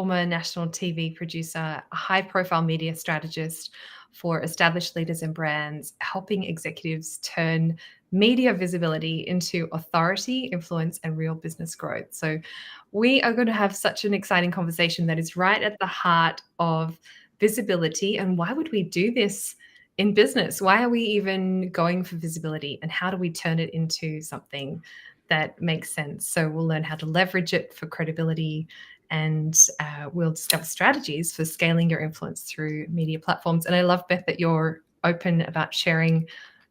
former national TV producer, a high-profile media strategist for established leaders and brands, helping executives turn media visibility into authority, influence, and real business growth. So we are going to have such an exciting conversation that is right at the heart of visibility. And why would we do this in business? Why are we even going for visibility? And how do we turn it into something that makes sense? So we'll learn how to leverage it for credibility, and we'll discover strategies for scaling your influence through media platforms. And I love, Beth, that you're open about sharing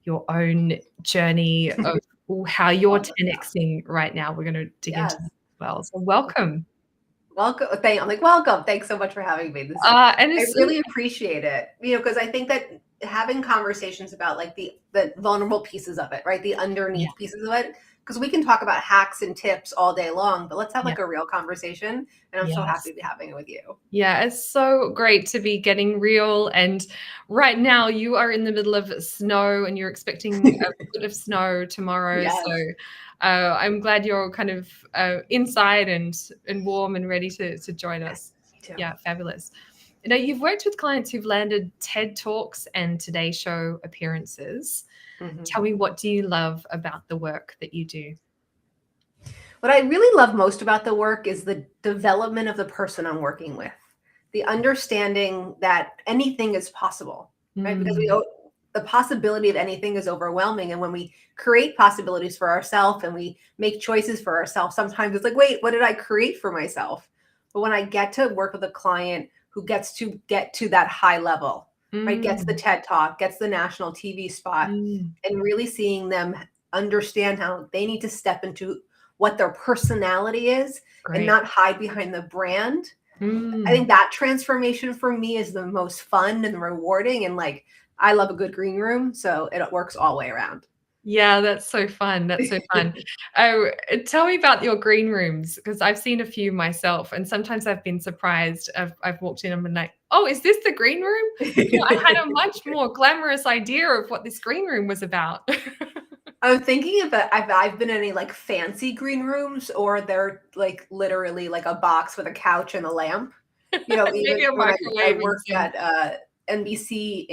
your own journey of how you're 10xing right now. We're going to dig into that as well. So welcome. Welcome. I'm like, welcome. Thanks so much for having me. I really appreciate it. Because I think that having conversations about like the vulnerable pieces of it, right? The underneath pieces of it, because we can talk about hacks and tips all day long, but let's have like a real conversation. And I'm so happy to be having it with you. Yeah, it's so great to be getting real. And right now you are in the middle of snow and you're expecting a bit of snow tomorrow. Yes. So I'm glad you're kind of inside and warm and ready to join us. Yeah, fabulous. Now, you've worked with clients who've landed TED Talks and Today Show appearances. Mm-hmm. Tell me, what do you love about the work that you do? What I really love most about the work is the development of the person I'm working with, the understanding that anything is possible, right? Because the possibility of anything is overwhelming. And when we create possibilities for ourselves and we make choices for ourselves, sometimes it's like, wait, what did I create for myself? But when I get to work with a client who gets to get to that high level, right, gets the TED Talk, gets the national TV spot, and really seeing them understand how they need to step into what their personality is and not hide behind the brand. I think that transformation for me is the most fun and rewarding. And like, I love a good green room, so it works all the way around. Yeah, that's so fun. That's so fun. Tell me about your green rooms, because I've seen a few myself, and sometimes I've been surprised. I've walked in and been like, oh, is this the green room? I had a much more glamorous idea of what this green room was about. I'm thinking if I've been in any like fancy green rooms, or they're like literally like a box with a couch and a lamp. Even when I worked at NBC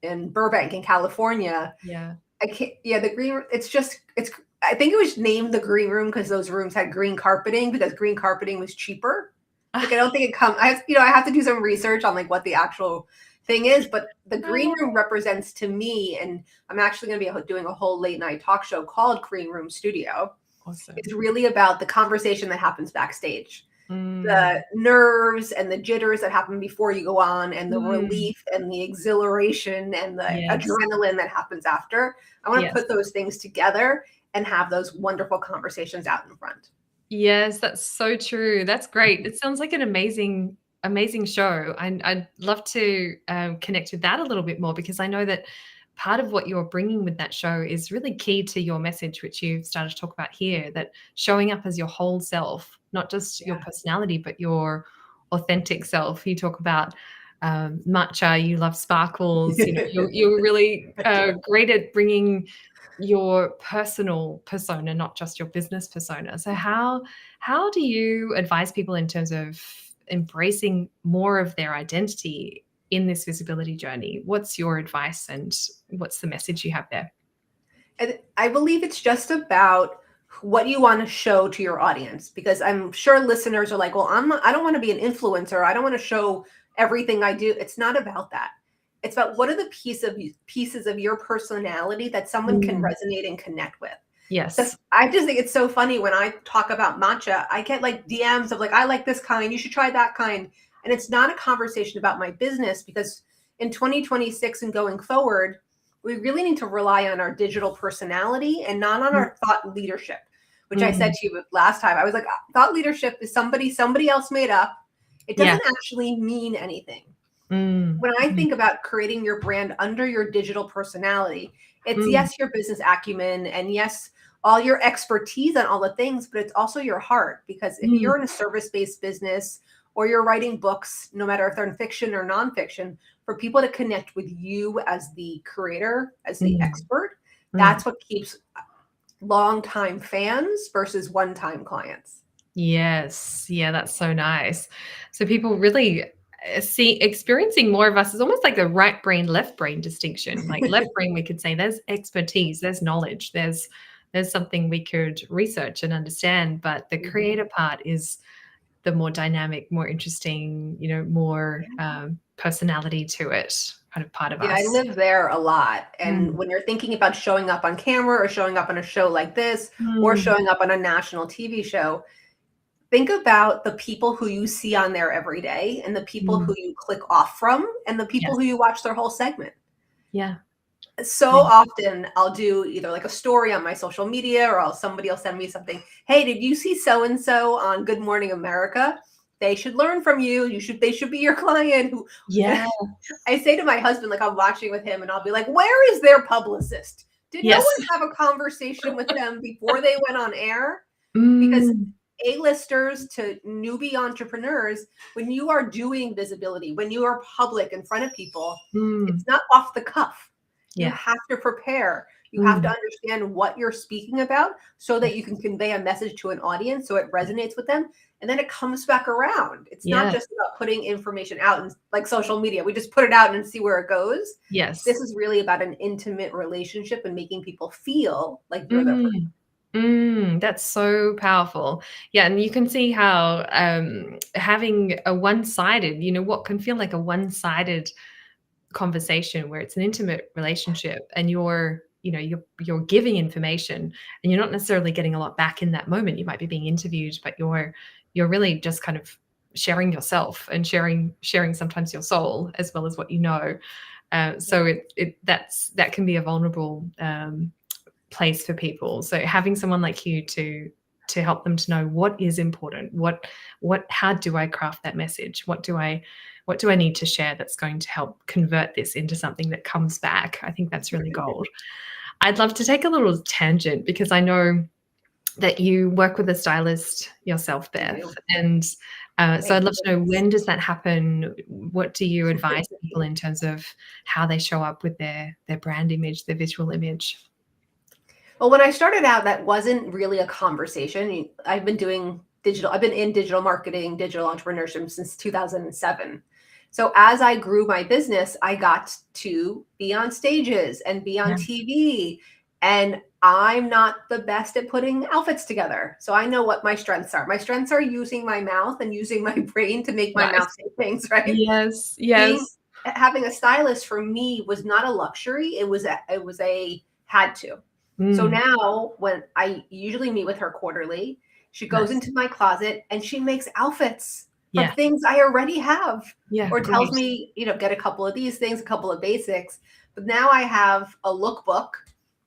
in Burbank in California. Yeah. The green room, I think it was named the green room because those rooms had green carpeting, because green carpeting was cheaper. Like, I don't think I have to do some research on like what the actual thing is, but the green room represents to me, and I'm actually going to be doing a whole late night talk show called Green Room Studio. Awesome. It's really about the conversation that happens backstage. The nerves and the jitters that happen before you go on, and the relief and the exhilaration and the adrenaline that happens after. I want to put those things together and have those wonderful conversations out in front. Yes, that's so true. That's great. It sounds like an amazing show. I'd love to connect with that a little bit more, because I know that part of what you're bringing with that show is really key to your message, which you've started to talk about here, that showing up as your whole self, not just your personality, but your authentic self. You talk about matcha, you love sparkles, you're really great at bringing your personal persona, not just your business persona. So how do you advise people in terms of embracing more of their identity in this visibility journey? What's your advice, and what's the message you have there? And I believe it's just about what you want to show to your audience, because I'm sure listeners are like, well, I don't want to be an influencer. I don't want to show everything I do. It's not about that. It's about what are the pieces of your personality that someone can resonate and connect with. Yes. I just think it's so funny when I talk about matcha, I get like DMs of like, I like this kind, you should try that kind. And it's not a conversation about my business, because in 2026 and going forward, we really need to rely on our digital personality and not on our thought leadership, which I said to you last time. I was like, thought leadership is somebody else made up. It doesn't actually mean anything. When I think about creating your brand under your digital personality, it's yes, your business acumen, and yes, all your expertise on all the things, but it's also your heart. Because if you're in a service-based business, or you're writing books, no matter if they're in fiction or nonfiction, for people to connect with you as the creator, as the expert, that's what keeps long-time fans versus one-time clients. Yes. Yeah, that's so nice. So people really see experiencing more of us is almost like the right brain, left brain distinction. Like left brain, we could say there's expertise, there's knowledge, there's something we could research and understand. But the Mhm. creator part is the more dynamic, more interesting, more personality to it, kind of part of Yeah, I us. live there a lot. And Mm. when you're thinking about showing up on camera or showing up on a show like this or Mm. showing up on a national TV show, think about the people who you see on there every day and the people Mm. who you click off from and the people Yes. who you watch their whole segment. Yeah. So Yeah. often I'll do either like a story on my social media or somebody will send me something. Hey, did you see so and so on Good Morning America? They should learn from you. They should be your client. Who Yeah. I say to my husband, like I'm watching with him, and I'll be like, "Where is their publicist? Did no Yes. one have a conversation with them before they went on air?" Because Mm. A-listers to newbie entrepreneurs, when you are doing visibility, when you are public in front of people, Mm. it's not off the cuff. You Yeah. have to prepare. You have to Mm. understand what you're speaking about so that you Yes. can convey a message to an audience so it resonates with them. And then it comes back around. It's not Yeah. just about putting information out and like social media. We just put it out and see where it goes. This Yes. is really about an intimate relationship and making people feel like you're their person. Mm. That's so powerful. Yeah, and you can see how having a one-sided, what can feel like a one-sided conversation where it's an intimate relationship and you're giving information and you're not necessarily getting a lot back in that moment. You might be being interviewed, but you're really just kind of sharing yourself and sharing sometimes your soul as well as what you know. So that can be a vulnerable place for people. So having someone like you to help them to know what is important, how do I craft that message? What do I need to share that's going to help convert this into something that comes back? I think that's really gold. I'd love to take a little tangent because I know that you work with a stylist yourself, I Beth, do. and so Thank I'd love to know, goodness. when does that happen? What do you advise people in terms of how they show up with their brand image, their visual image? Well, when I started out, that wasn't really a conversation. I've been doing digital, I've been in digital marketing, digital entrepreneurship since 2007. So as I grew my business, I got to be on stages and be on Yeah. TV. And I'm not the best at putting outfits together. So I know what my strengths are. My strengths are using my mouth and using my brain to make my Nice. mouth say things, right? Yes, Being yes. Having a stylist for me was not a luxury. It was a had to. So Mm, now when I usually meet with her quarterly, she goes nice. into my closet and she makes outfits from Yeah, things I already have yeah, or tells great. me, get a couple of these things, a couple of basics. But now I have a lookbook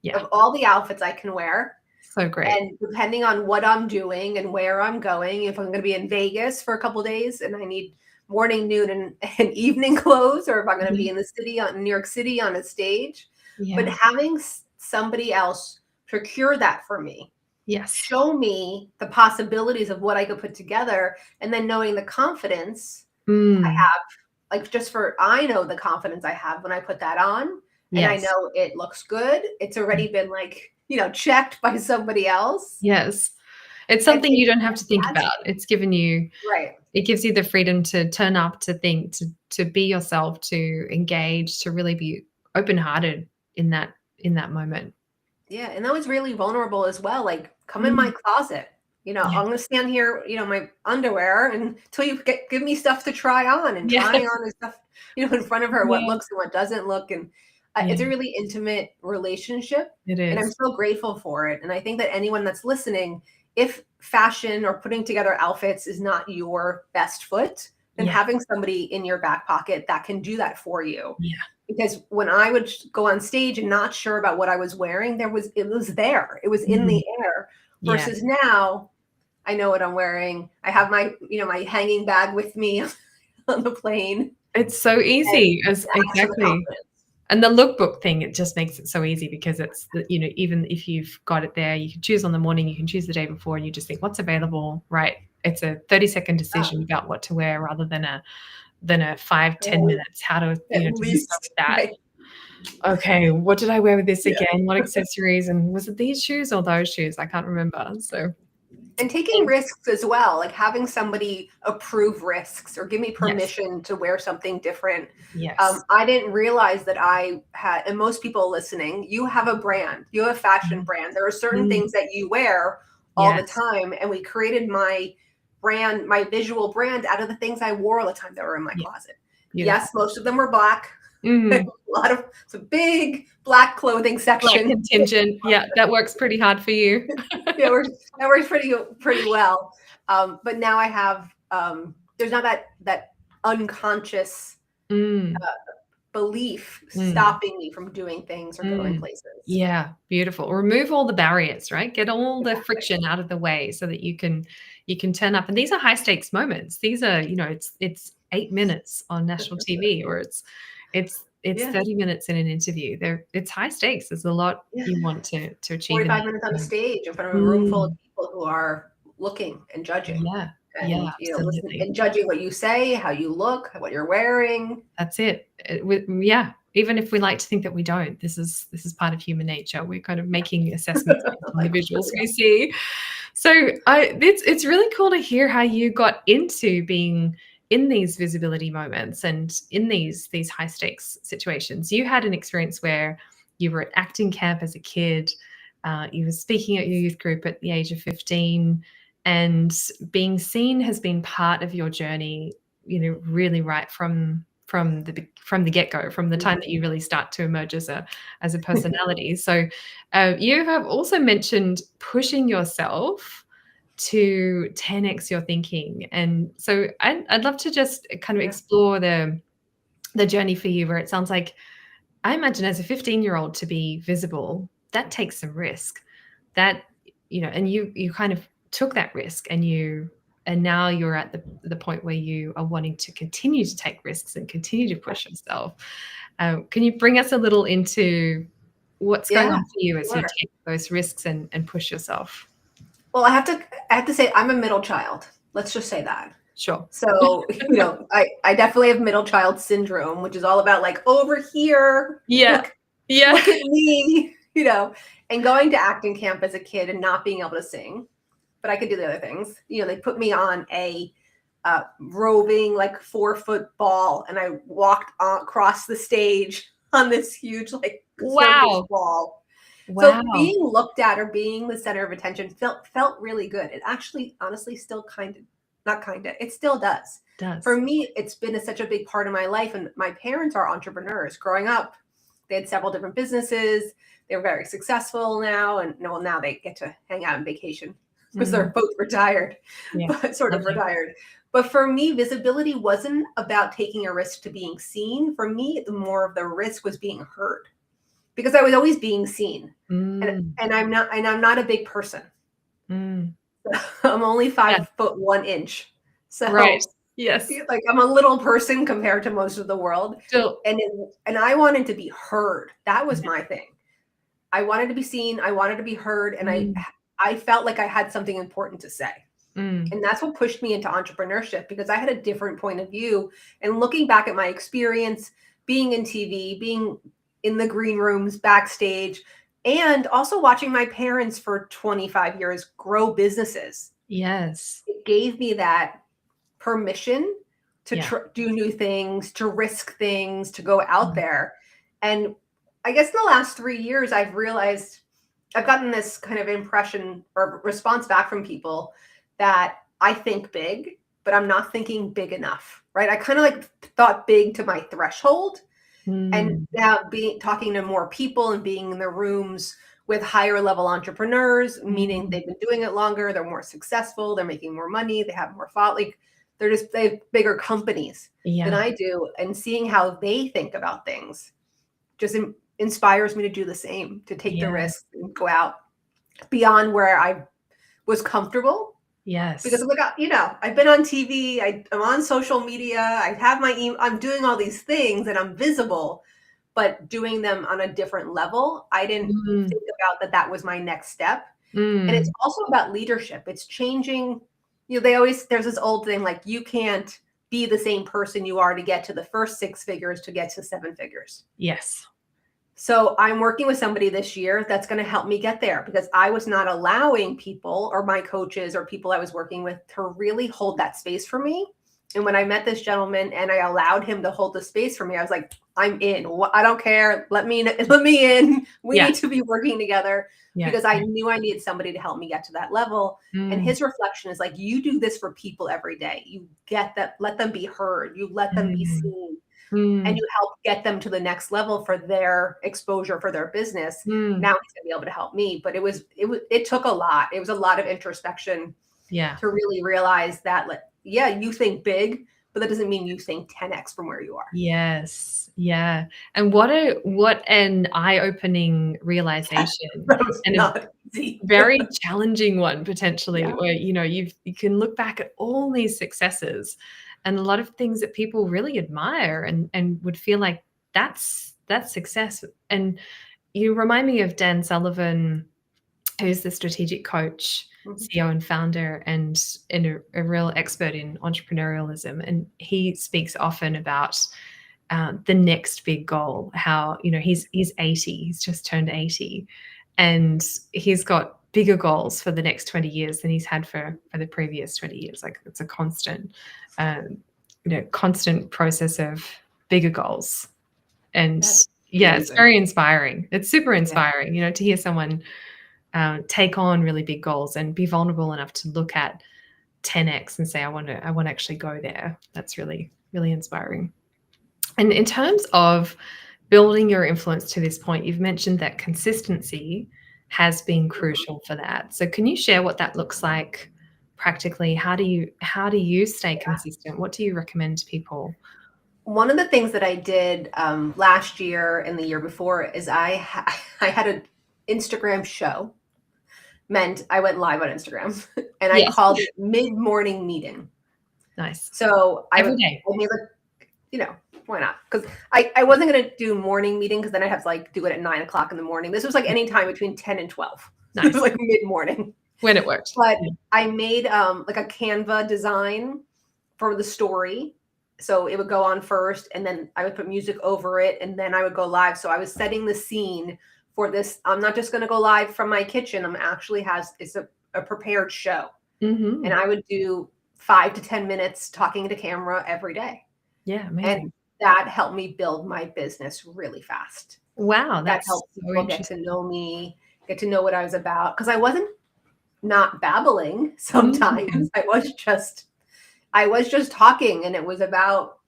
Yeah, of all the outfits I can wear. so great. And depending on what I'm doing and where I'm going, if I'm going to be in Vegas for a couple of days and I need morning, noon, and evening clothes, or if I'm going to be Yeah, in the city, on New York City on a stage, but yeah, having somebody else procure that for me, yes. show me the possibilities of what I could put together, and then knowing the confidence I Mm, have, like I know the confidence I have when I put that on, and I yes, know it looks good. It's already been like, checked by somebody else. yes. It's And something it you don't have to think adds about. right. It gives you the freedom to turn up, to think, to be yourself, to engage, to really be open-hearted in that moment. Yeah, and that was really vulnerable as well. Like, come in my Mm, closet. yeah, I'm gonna stand here, my underwear until you give me stuff to try on and trying yes, on and stuff, in front of her, what yeah, looks and what doesn't look. And it's a yeah, really intimate relationship, it and I'm is. so grateful for it. And I think that anyone that's listening, if fashion or putting together outfits is not your best foot, then Yeah, having somebody in your back pocket that can do that for you, yeah. because when I would go on stage and not sure about what I was wearing, it was there. It was in Mm, the air. yeah. Versus now, I know what I'm wearing. I have my hanging bag with me on the plane, It's so and easy as it adds to the exactly. confidence. And the lookbook thing, it just makes it so easy because it's even if you've got it there, you can choose on the morning, you can choose the day before, and you just think what's available, right? It's a 30-second Yeah, decision about what to wear rather than a 5-10 right. minutes, how to, At to do so with least, that. right? Okay, what did I wear with this Yeah. again? What accessories? And was it these shoes or those shoes? I can't remember. So And taking risks as well, like having somebody approve risks or give me permission to wear something different. Yes. I didn't realize that I had, and most people listening, you have a brand, you have a fashion brand. There are certain things that you wear all the time. And we created my brand, my visual brand out of the things I wore all the time that were in my closet. Beautiful. Yes, most of them were black. A lot of, it's a big black clothing section. Black contingent. Yeah, that works pretty hard for you. Yeah, that works pretty well. But now I have there's not that unconscious belief stopping me from doing things or going places. Yeah, beautiful. Remove all the barriers, right? Get all the friction out of the way so that you can turn up. And these are high stakes moments. These are, it's 8 minutes on national TV, or it's 30 minutes in an interview. It's high stakes. There's a lot you want to achieve. 45 minutes on a stage in front of a room full of people who are looking and judging. Yeah. And, listen, and judging what you say, how you look, what you're wearing. That's it. Even if we like to think that we don't, this is part of human nature. We're kind of making assessments on the visuals we see. So it's really cool to hear how you got into being in these visibility moments and in these high stakes situations. You had an experience where you were at acting camp as a kid. You were speaking at your youth group at the age of 15, and being seen has been part of your journey, really right from the get-go, from the time that you really start to emerge as a personality. So you have also mentioned pushing yourself to 10x your thinking. And so I'd love to just kind of explore the journey for you, where it sounds like, I imagine as a 15-year-old to be visible, that takes some risk. That, and you kind of took that risk, and now you're at the point where you are wanting to continue to take risks and continue to push yourself. Can you bring us a little into what's going on for you as you take those risks and push yourself? Well, I have to say I'm a middle child. Let's just say that. Sure. So, I definitely have middle child syndrome, which is all about like over here. Yeah. Look at me, and going to acting camp as a kid and not being able to sing, but I could do the other things. They put me on a roving like 4-foot ball, and I walked across the stage on this huge like circus ball. Wow. So being looked at or being the center of attention felt really good. It actually, honestly, still it still does. For me, it's been such a big part of my life. And my parents are entrepreneurs. Growing up, they had several different businesses. They're very successful now. And now they get to hang out on vacation because they're both retired, but sort of retired. But for me, visibility wasn't about taking a risk to being seen. For me, more of the risk was being heard, because I was always being seen, and I'm not a big person. I'm only 5'1". So right. Yes, like I'm a little person compared to most of the world. Still. And I wanted to be heard. That was my thing. I wanted to be seen. I wanted to be heard, and I felt like I had something important to say. And that's what pushed me into entrepreneurship, because I had a different point of view. And looking back at my experience, being in TV, being in the green rooms, backstage, and also watching my parents for 25 years grow businesses. Yes. It gave me that permission to do new things, to risk things, to go out there. And I guess in the last 3 years, I've realized I've gotten this kind of impression or response back from people that I think big, but I'm not thinking big enough, right? I kind of like thought big to my threshold. And now talking to more people and being in the rooms with higher level entrepreneurs, meaning they've been doing it longer, they're more successful, they're making more money, they have more thought, like they have bigger companies than I do. And seeing how they think about things just inspires me to do the same, to take the risk and go out beyond where I was comfortable. Yes. Because look, I've been on TV, I'm on social media, I have my I'm doing all these things and I'm visible, but doing them on a different level. I didn't think about that was my next step. And it's also about leadership. It's changing. There's this old thing, like you can't be the same person you are to get to the first 6 figures to get to 7 figures. Yes. So I'm working with somebody this year that's going to help me get there, because I was not allowing people or my coaches or people I was working with to really hold that space for me. And when I met this gentleman and I allowed him to hold the space for me, I was like, I'm in. I don't care. Let me in. We Yeah. need to be working together, Yeah. because I knew I needed somebody to help me get to that level. And Mm, his reflection is like, you do this for people every day. You get that, let them be heard. You let them be mm, seen, and mm, you help get them to the next level for their exposure, for their business. mm. Now he's going to be able to help me. But it took a lot. It was a lot of introspection Yeah. to really realize that, like, yeah, you think big, but that doesn't mean you think 10x from where you are. Yes. Yeah. And what an eye-opening realization, That was and a not easy. very challenging one potentially, Yeah. where, you can look back at all these successes and a lot of things that people really admire and would feel like that's success. And you remind me of Dan Sullivan, who's the strategic coach, Mhm. CEO and founder, and a real expert in entrepreneurialism. And he speaks often about the next big goal. How, he's 80, he's just turned 80, and he's got bigger goals for the next 20 years than he's had for the previous 20 years. Like, it's a constant, constant process of bigger goals. And That's yeah, it's amazing. very inspiring. It's super Yeah. inspiring, to hear someone take on really big goals and be vulnerable enough to look at 10x and say, I want to actually go there. That's really, really inspiring. And in terms of building your influence to this point, you've mentioned that consistency has been crucial for that. So can you share what that looks like practically? How do you stay consistent? What do you recommend to people? One of the things that I did last year and the year before is I had an Instagram show. Meant I went live on Instagram and I Yes. called it mid-morning meeting. Nice. So Every day. I made why not? Because I wasn't going to do morning meeting, because then I'd have to like do it at 9 o'clock in the morning. This was like any time between 10 and 12. It was Nice. like mid-morning. When it worked. But Yeah. I made like a Canva design for the story. So it would go on first, and then I would put music over it, and then I would go live. So I was setting the scene for this. I'm not just going to go live from my kitchen. It's a prepared show. Mm-hmm. And I would do 5 to 10 minutes talking to camera every day. Yeah, amazing. And that helped me build my business really fast. Wow, That that's helped so people get interesting. to know me, get to know what I was about. Because I wasn't not babbling sometimes. Mm. I was just talking, and it was about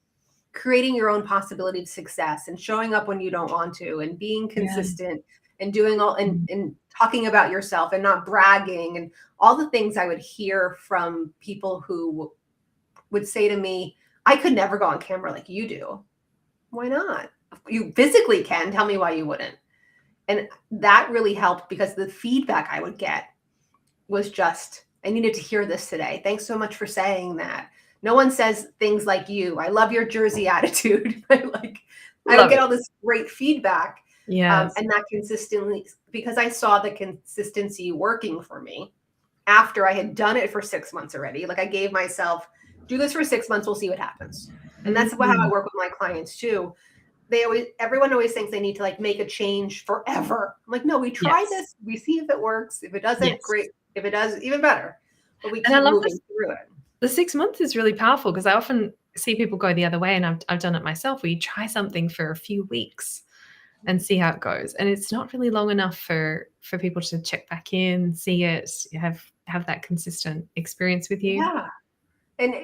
creating your own possibility of success and showing up when you don't want to, and being Yeah. consistent and doing all Mm. and talking about yourself and not bragging, and all the things I would hear from people who would say to me, I could never go on camera like you do. Why not? You physically can. Tell me why you wouldn't. And that really helped, because the feedback I would get was just, I needed to hear this today. Thanks so much for saying that. No one says things like you. I love your Jersey attitude. I would Love get it. all this great feedback. Yes. And that consistently, because I saw the consistency working for me after I had done it for 6 months already. Like, I gave myself, do this for 6 months, we'll see what happens. And that's how I work with my clients too. Everyone always thinks they need to like make a change forever. I'm like, no, we try Yes. this, we see if it works. If it doesn't, Yes. great. If it does, even better. But we And I keep love moving this. through it. The 6 months is really powerful, because I often see people go the other way, and I've done it myself, where you try something for a few weeks and see how it goes. And it's not really long enough for people to check back in, see it, have that consistent experience with you. Yeah. And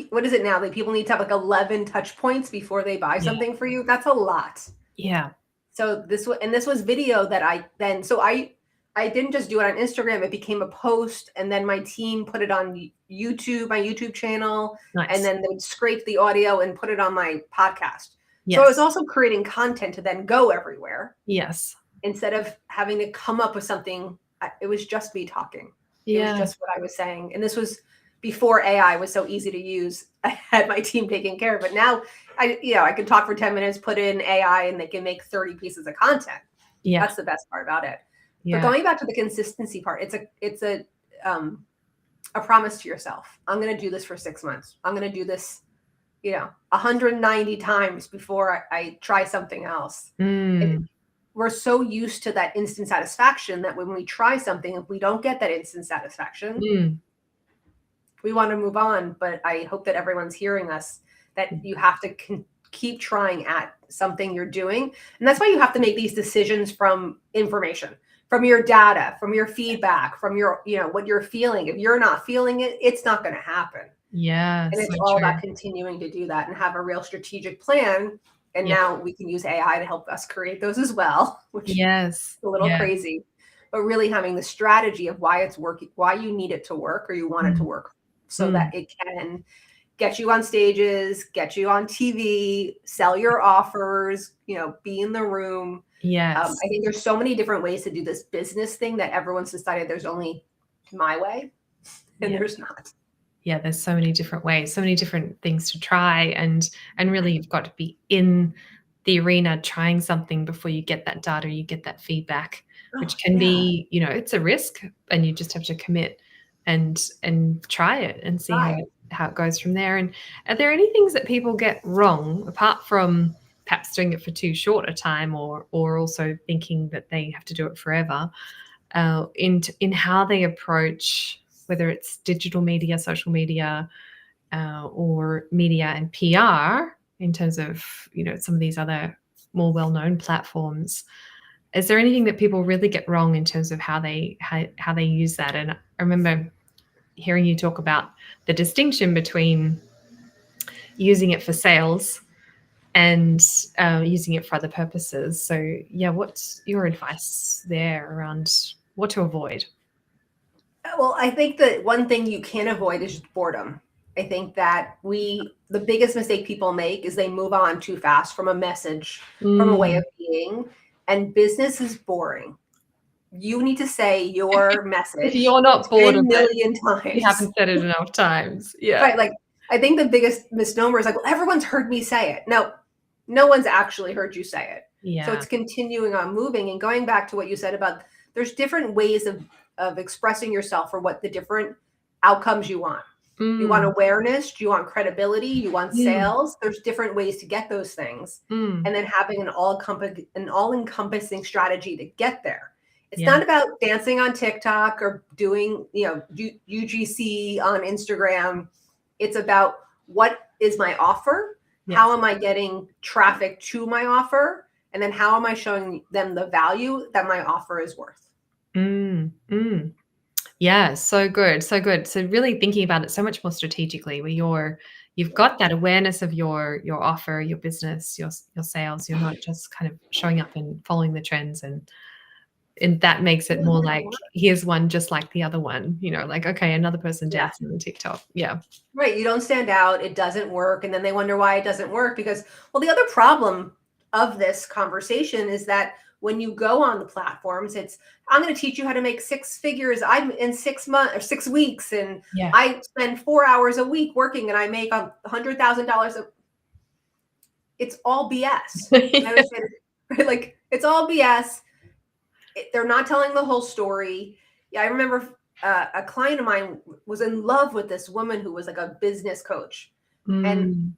what is it now? Like, people need to have like 11 touch points before they buy Yeah. something for you. That's a lot. Yeah. So this was video that I didn't just do it on Instagram. It became a post, and then my team put it on YouTube, my YouTube channel, Nice. and then they would scrape the audio and put it on my podcast. Yes. So I was also creating content to then go everywhere. Yes. Instead of having to come up with something, it was just me talking. Yeah. It was just what I was saying. And this was before AI was so easy to use. I had my team taking care of it. Now I can talk for 10 minutes, put in AI, and they can make 30 pieces of content. Yeah. That's the best part about it. Yeah. But going back to the consistency part, it's a promise to yourself. I'm going to do this for 6 months. I'm going to do this, 190 times before I try something else. Mm. we're so used to that instant satisfaction that when we try something, if we don't get that instant satisfaction, we want to move on. But I hope that everyone's hearing us, that you have to keep trying at something you're doing. And that's why you have to make these decisions from information, from your data, from your feedback, from your, what you're feeling. If you're not feeling it, it's not going to happen. Yeah. And it's all about continuing to do that and have a real strategic plan. And now we can use AI to help us create those as well, which is a little crazy, but really having the strategy of why it's working, why you need it to work or you want it to work, so that it can get you on stages, get you on TV, sell your offers, be in the room. Yes. I think there's so many different ways to do this business thing that everyone's decided there's only my way, and there's not. Yeah, there's so many different ways, so many different things to try, and really you've got to be in the arena trying something before you get that data, you get that feedback, which can be, it's a risk, and you just have to commit and try it and see how it goes from there. And are there any things that people get wrong, apart from perhaps doing it for too short a time, or also thinking that they have to do it forever, in how they approach, whether it's digital media, social media, or media and PR, in terms of, some of these other more well-known platforms? Is there anything that people really get wrong in terms of how they use that? And I remember hearing you talk about the distinction between using it for sales and using it for other purposes. So yeah, what's your advice there around what to avoid? Well, I think that one thing you can't avoid is just boredom. I think that the biggest mistake people make is they move on too fast from a message, from a way of being, and business is boring. You need to say your message. If you're not bored 10 million times. You haven't said it enough times. Yeah. Right. Like, I think the biggest misnomer is like, well, everyone's heard me say it. No one's actually heard you say it. Yeah. So it's continuing on moving and going back to what you said about there's different ways of expressing yourself for what the different outcomes you want. You want awareness, you want credibility, you want sales. There's different ways to get those things. And then having an all-encompassing strategy to get there. It's not about dancing on TikTok or doing, UGC on Instagram. It's about, what is my offer? Yes. How am I getting traffic to my offer? And then how am I showing them the value that my offer is worth? Yeah, so good, so good. So really thinking about it so much more strategically, where you've got that awareness of your offer, your business, your sales. You're not just kind of showing up and following the trends, and that makes it more like, here's one just like the other one. Like, okay, another person dancing on TikTok. Yeah, right. You don't stand out. It doesn't work, and then they wonder why it doesn't work, because, well, the other problem of this conversation is that when you go on the platforms, I'm going to teach you how to make 6 figures. I'm in 6 months or 6 weeks, and I spend 4 hours a week working, and I make $100,000. It's all BS. I would say, right? Like, it's all BS. They're not telling the whole story. Yeah, I remember a client of mine was in love with this woman who was like a business coach, and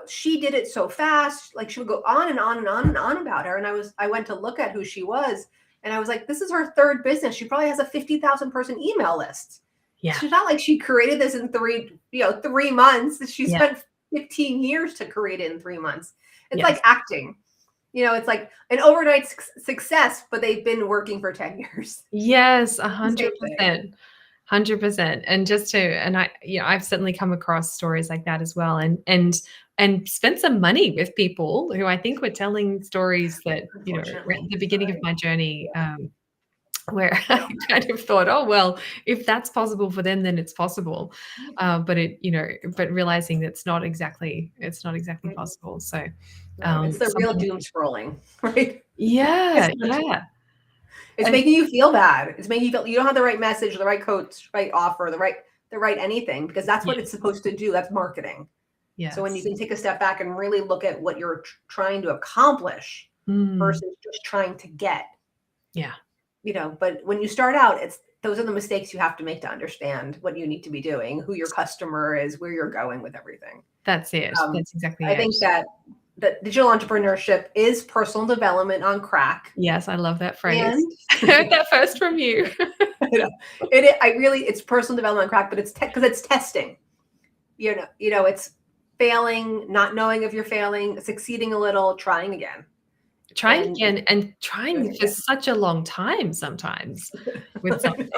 she did it so fast. Like, she would go on and on and on and on about her. And I went to look at who she was, and I was like, this is her 3rd business. She probably has a 50,000 person email list. Yeah. She's not like she created this in 3 months. She spent 15 years to create it in 3 months. It's like acting. It's like an overnight success, but they've been working for 10 years. Yes, 100%. 100%. And I've certainly come across stories like that as well, and spent some money with people who I think were telling stories that, were at the beginning of my journey, where I kind of thought, oh, well, if that's possible for them, then it's possible. But but realizing that it's not exactly possible. So it's the real doom scrolling, right? Yeah. It's making you feel bad. It's making you feel you don't have the right message, the right coach, right offer, the right anything, because that's what it's supposed to do. That's marketing. Yeah. So when you can take a step back and really look at what you're trying to accomplish versus just trying to get. Yeah. But when you start out, those are the mistakes you have to make to understand what you need to be doing, who your customer is, where you're going with everything. That's it. That's exactly it. I think that that digital entrepreneurship is personal development on crack. Yes, I love that phrase. And I heard that first from you. it's personal development on crack, but it's because it's testing. It's failing, not knowing if you're failing, succeeding a little, trying again. Trying again and trying for such a long time sometimes with something.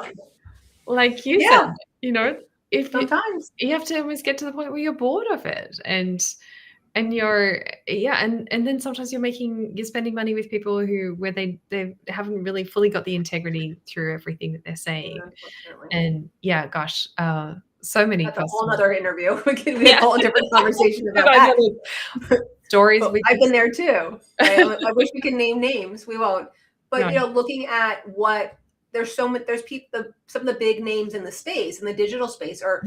Like you said, if sometimes you have to almost get to the point where you're bored of it, and you're and then sometimes you're spending money with people where they haven't really fully got the integrity through everything that they're saying. And gosh, so many. That's a whole other interview. We can have a whole different conversation about that. Stories. I've been there too. Right? I wish we could name names. We won't. But looking at what some of the big names in the space, in the digital space, are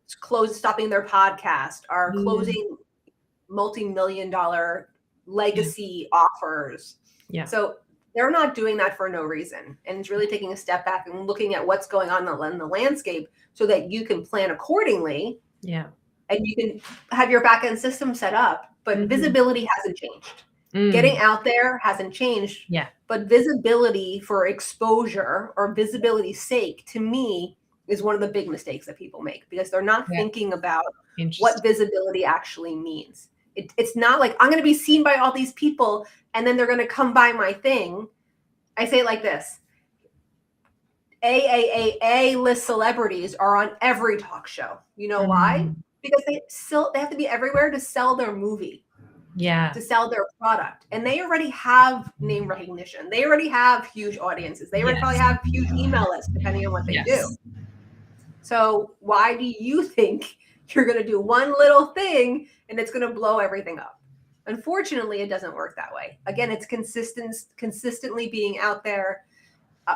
stopping their podcast, are closing multi-million-dollar legacy offers. Yeah. So they're not doing that for no reason. And it's really taking a step back and looking at what's going on in the landscape so that you can plan accordingly. Yeah. And you can have your back-end system set up, but visibility hasn't changed. Getting out there hasn't changed. Yeah. But visibility for exposure or visibility's sake, to me, is one of the big mistakes that people make, because they're not thinking about what visibility actually means. It's not like I'm going to be seen by all these people and then they're going to come buy my thing. I say it like this. A-list celebrities are on every talk show. You know why? Because they have to be everywhere to sell their movie. Yeah. To sell their product. And they already have name recognition. They already have huge audiences. They already probably have huge email lists, depending on what they do. So why do you think you're going to do one little thing and it's going to blow everything up? Unfortunately, it doesn't work that way. Again, it's consistently being out there.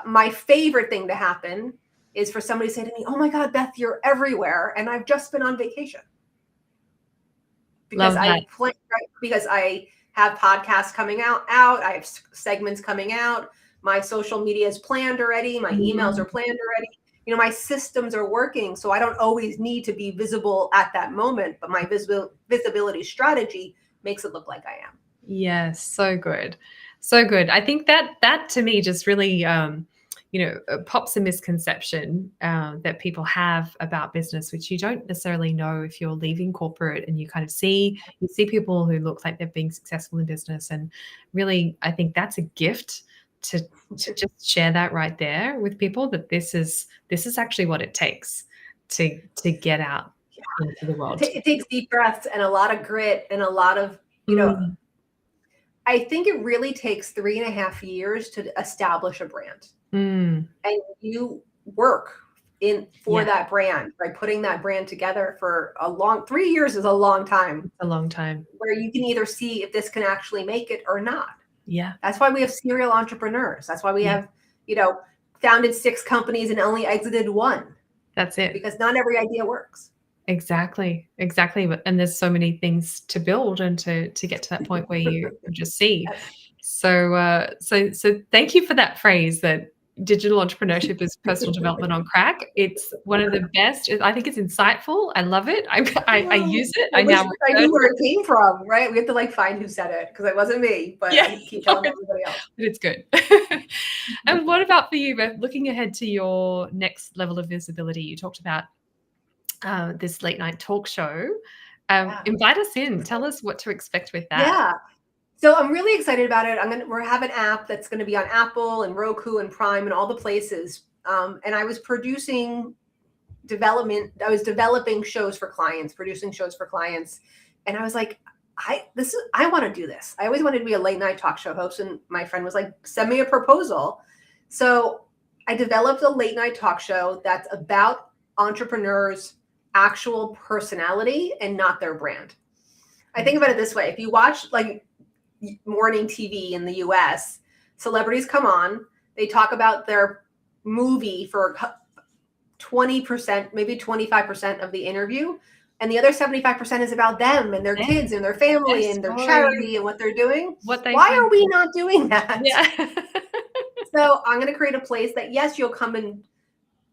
My favorite thing to happen is for somebody to say to me, "Oh my God, Beth, you're everywhere. And I've just been on vacation." Because I have podcasts coming out. I have segments coming out. My social media is planned already. My emails are planned already. My systems are working, so I don't always need to be visible at that moment, but my visibility strategy makes it look like I am. Yes, so good. So good. I think that to me just really, pops a misconception that people have about business, which you don't necessarily know if you're leaving corporate and you kind of see people who look like they're being successful in business. And really, I think that's a gift to just share that right there with people, that this is actually what it takes to get out into the world. It takes deep breaths and a lot of grit and a lot of, I think it really takes 3.5 years to establish a brand. And you work for that brand by putting that brand together for 3 years is a long time. A long time. Where you can either see if this can actually make it or not. Yeah. That's why we have serial entrepreneurs. That's why we have, founded 6 companies and only exited 1. That's it. Because not every idea works. Exactly. And there's so many things to build and to get to that point where you just see. So thank you for that phrase, that digital entrepreneurship is personal development on crack. It's one of the best. I think it's insightful. I love it. I use it. I knew where it came from, right? We have to find who said it, because it wasn't me, but I keep telling everybody else. But it's good. And what about for you, Beth? Looking ahead to your next level of visibility, you talked about this late night talk show. Invite us in. Tell us what to expect with that. Yeah. So I'm really excited about it. We have an app that's going to be on Apple and Roku and Prime and all the places. And I was developing shows for clients, producing shows for clients. And I was like, I want to do this. I always wanted to be a late night talk show host. And my friend was like, send me a proposal. So I developed a late night talk show that's about entrepreneurs' actual personality and not their brand. I think about it this way. If you watch morning TV in the US, celebrities come on, they talk about their movie for 20%, maybe 25% of the interview. And the other 75% is about them and their kids and their family and their charity and what they're doing. Why are we not doing that? Yeah. So I'm going to create a place that, yes, you'll come and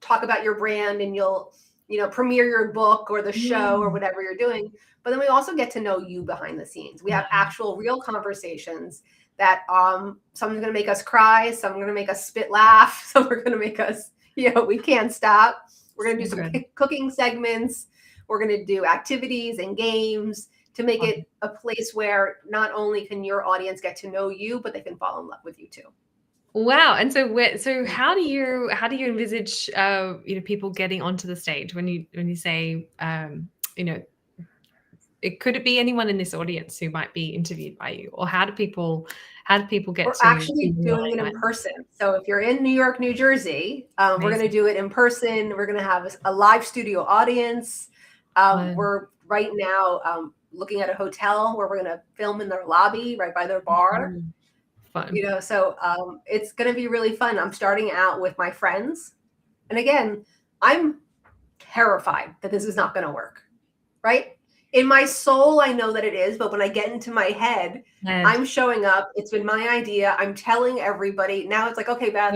talk about your brand and you'll premiere your book or the show or whatever you're doing. But then we also get to know you behind the scenes. We have actual real conversations that someone's going to make us cry, some are going to make us spit laugh, some are going to make us, we can't stop. We're going to do some cooking segments. We're going to do activities and games to make it a place where not only can your audience get to know you, but they can fall in love with you too. Wow. And so how do you envisage people getting onto the stage when you say could it be anyone in this audience who might be interviewed by you, or how do people get We're to actually doing it in person. So if you're in New York, New Jersey, we're going to do it in person. We're going to have a live studio audience. We're right now looking at a hotel where we're going to film in their lobby right by their bar. Fun. So it's going to be really fun. I'm starting out with my friends. And again, I'm terrified that this is not going to work, right? In my soul, I know that it is, but when I get into my head, I'm showing up. It's been my idea. I'm telling everybody. Now it's like, okay, Beth,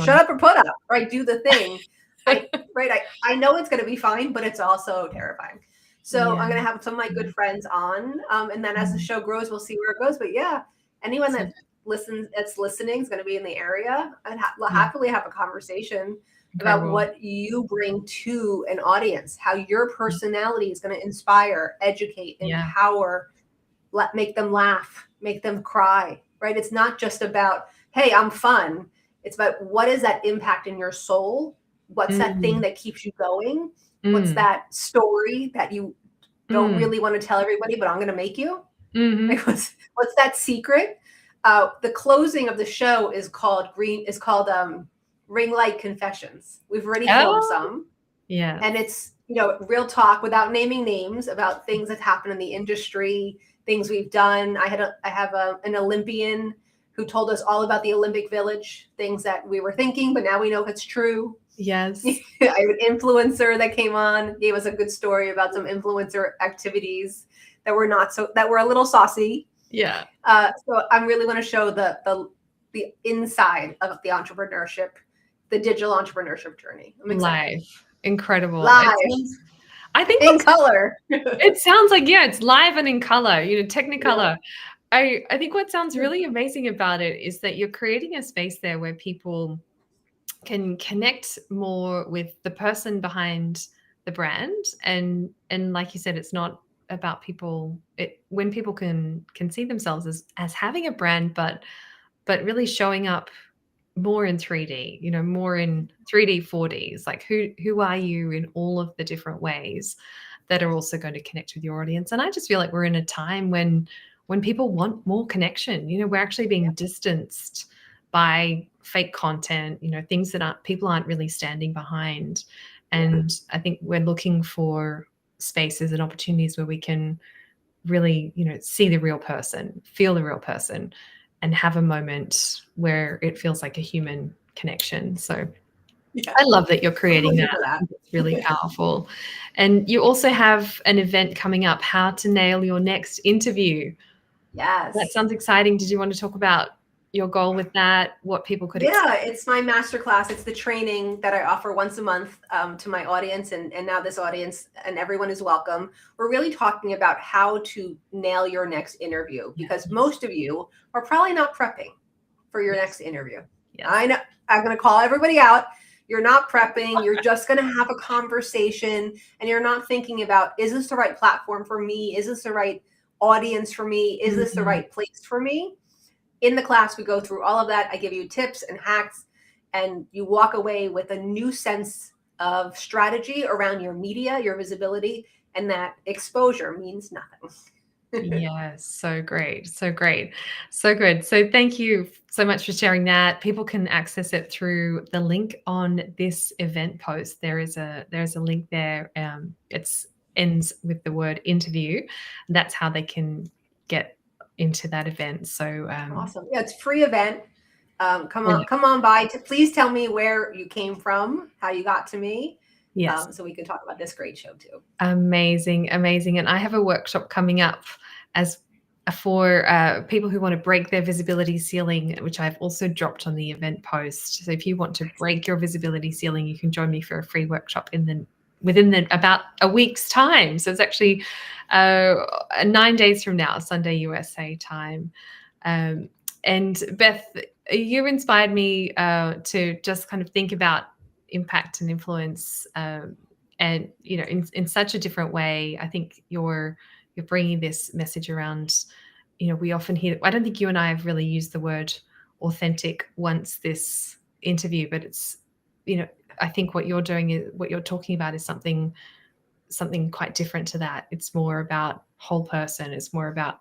shut up or put up, right? Do the thing. Right. I know it's going to be fine, but it's also terrifying. So I'm going to have some of my good friends on. And then as the show grows, we'll see where it goes. But yeah, anyone that's listening is going to be in the area. I'd happily have a conversation about what you bring to an audience, how your personality is going to inspire, educate, empower, make them laugh, make them cry, right? It's not just about, hey, I'm fun. It's about what is that impact in your soul? What's that thing that keeps you going? What's that story that you don't really want to tell everybody, but I'm going to make you? Like, what's that secret? The closing of the show is called Ring Light Confessions. We've already filmed some. Yeah. And it's, real talk without naming names about things that happen in the industry, things we've done. I have an Olympian who told us all about the Olympic Village, things that we were thinking, but now we know it's true. Yes. I have an influencer that came on, gave us a good story about some influencer activities that were a little saucy. Yeah. So I really want to show the inside of the entrepreneurship, the digital entrepreneurship journey. I'm excited. Live. Incredible. Live. I think in color. It sounds like, it's live and in color, Technicolor. Yeah. I think what sounds really amazing about it is that you're creating a space there where people can connect more with the person behind the brand. And like you said, it's not about people. When people can see themselves as having a brand, but really showing up more in 3D, more in 3D, 4Ds, like who are you in all of the different ways that are also going to connect with your audience. And I just feel like we're in a time when people want more connection. We're actually being distanced by fake content, things that people aren't really standing behind. And I think we're looking for spaces and opportunities where we can really, see the real person, feel the real person, and have a moment where it feels like a human connection. So I love that you're creating that. It's really powerful. And you also have an event coming up, How to Nail Your Next Interview. Yes. That sounds exciting. Did you want to talk about your goal with that, what people could expect? It's my masterclass. It's the training that I offer once a month to my audience, and now this audience, and everyone is welcome. We're really talking about how to nail your next interview, because most of you are probably not prepping for your next interview. I know. I'm going to call everybody out. You're not prepping. You're just going to have a conversation, and you're not thinking about, is this the right platform for me? Is this the right audience for me? Is this the right place for me? In the class, we go through all of that. I give you tips and hacks, and you walk away with a new sense of strategy around your media, your visibility, and that exposure means nothing. Yes, so great. So great. So good. So thank you so much for sharing that. People can access it through the link on this event post. There's a link there. It ends with the word interview. That's how they can get into that event. So awesome. Yeah, it's a free event. Come on by. Please tell me where you came from, how you got to me. Yes. So we can talk about this great show too. Amazing. And I have a workshop coming up as for people who want to break their visibility ceiling, which I've also dropped on the event post. So if you want to break your visibility ceiling, you can join me for a free workshop within about a week's time. So it's actually 9 days from now, Sunday USA time. And Beth, you inspired me to just kind of think about impact and influence, and in such a different way. I think you're bringing this message around. We often hear, I don't think you and I have really used the word authentic once this interview, but it's, I think what you're doing is, what you're talking about is something quite different to that. It's more about whole person. It's more about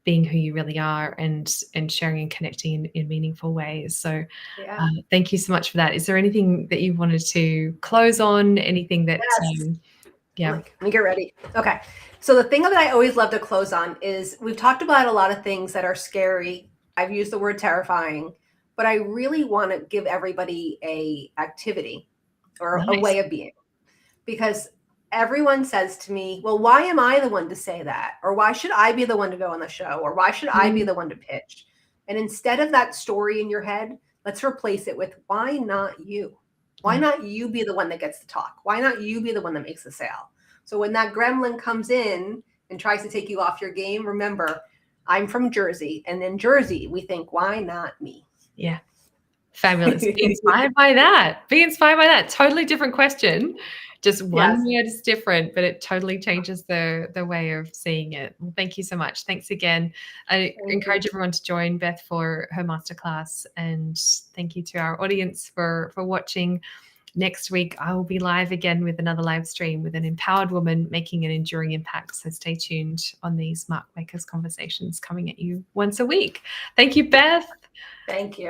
being who you really are, and sharing and connecting in meaningful ways. So Yeah. thank you so much for that. Is there anything that you wanted to close on? Anything that, Yes. yeah. Let me get ready. Okay. So the thing that I always love to close on is, we've talked about a lot of things that are scary. I've used the word terrifying, but I really want to give everybody a activity or a Nice. way of being, because everyone says to me, well, why am I the one to say that? Or why should I be the one to go on the show? Or why should I be the one to pitch? And instead of that story in your head, let's replace it with, why not you? Why not you be the one that gets to talk? Why not you be the one that makes the sale? So when that gremlin comes in and tries to take you off your game, remember, I'm from Jersey. And in Jersey, we think, why not me? Yeah. Fabulous. Be inspired by that. Be inspired by that. Totally different question. Just one word is different, but it totally changes the way of seeing it. Well, thank you so much. Thanks again. I encourage everyone to join Beth for her masterclass, and thank you to our audience for watching. Next week, I will be live again with another live stream with an empowered woman making an enduring impact. So stay tuned on these Mark Makers conversations coming at you once a week. Thank you, Beth. Thank you.